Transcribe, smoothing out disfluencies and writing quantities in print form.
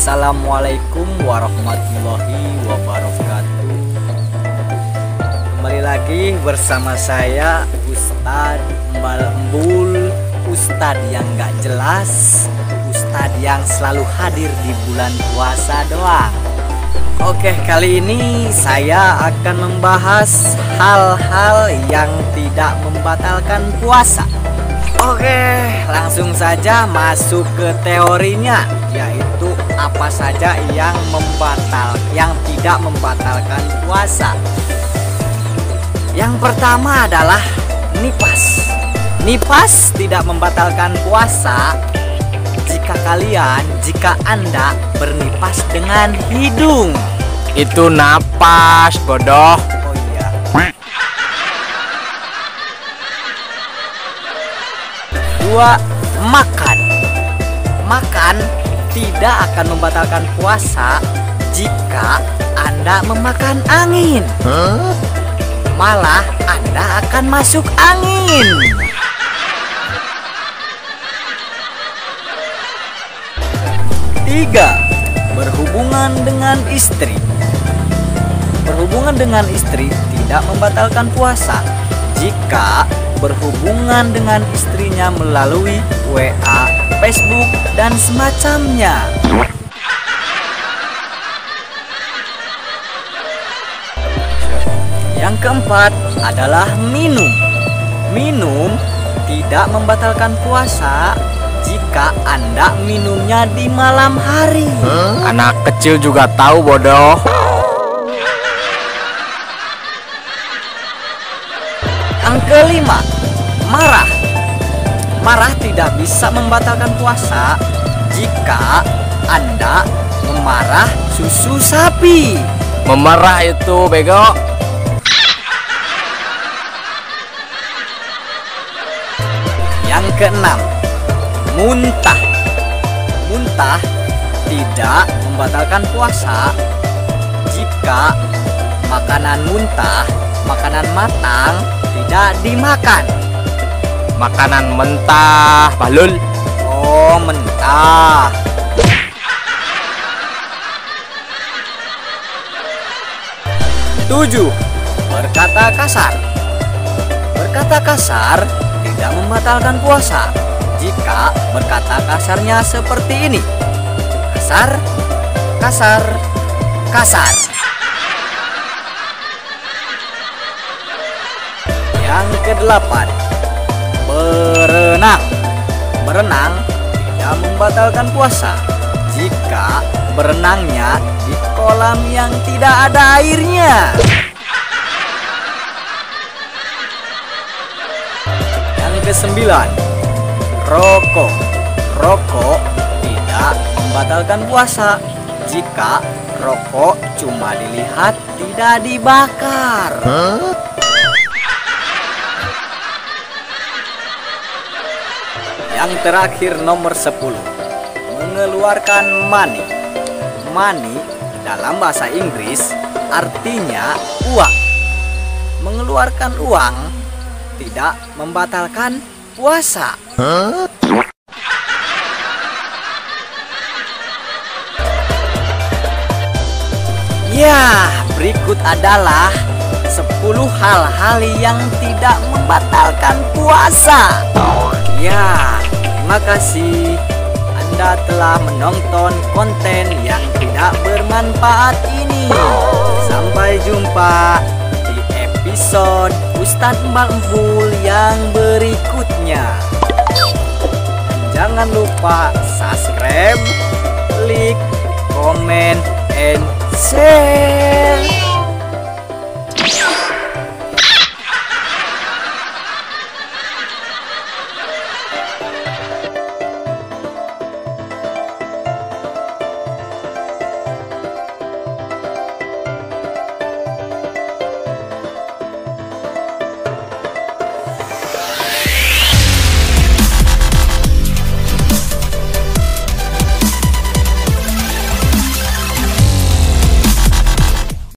Assalamualaikum warahmatullahi wabarakatuh. Kembali lagi bersama saya Ustadz Mbal Embul, Ustadz yang gak jelas, Ustadz yang selalu hadir di bulan puasa doang. Oke, kali ini saya akan membahas hal-hal yang tidak membatalkan puasa. Oke, langsung saja masuk ke teorinya, yaitu apa saja yang tidak membatalkan puasa. Yang pertama adalah nipas. Nipas tidak membatalkan puasa jika Anda bernipas dengan hidung. Itu napas, bodoh. Oh iya. Dua, makan. Makan tidak akan membatalkan puasa jika Anda memakan angin. Malah Anda akan masuk angin. Tiga, berhubungan dengan istri. Berhubungan dengan istri tidak membatalkan puasa jika berhubungan dengan istrinya melalui WA, Facebook, dan semacamnya. Yang keempat adalah minum. Minum tidak membatalkan puasa jika Anda minumnya di malam hari. Anak kecil juga tahu, bodoh. Yang kelima, marah. Marah tidak bisa membatalkan puasa jika Anda memarah susu sapi. Memarah itu bego. Yang keenam, muntah. Muntah tidak membatalkan puasa jika makanan muntah, makanan matang tidak dimakan. Makanan mentah, balul. Oh, mentah. Tujuh, berkata kasar. Berkata kasar tidak membatalkan puasa jika berkata kasarnya seperti ini: kasar, kasar, kasar. Yang kedelapan, berenang. Berenang tidak membatalkan puasa jika berenangnya di kolam yang tidak ada airnya. Yang kesembilan, rokok. Rokok tidak membatalkan puasa jika rokok cuma dilihat, tidak dibakar. Yang terakhir, nomor 10, mengeluarkan mani. Mani dalam bahasa Inggris artinya uang. Mengeluarkan uang tidak membatalkan puasa. Ya, berikut adalah 10 hal-hal yang tidak membatalkan puasa. Ya, terima kasih Anda telah menonton konten yang tidak bermanfaat ini. Sampai jumpa di episode Ustadz Mbal Embul yang berikutnya. Dan jangan lupa subscribe, like, comment, and share.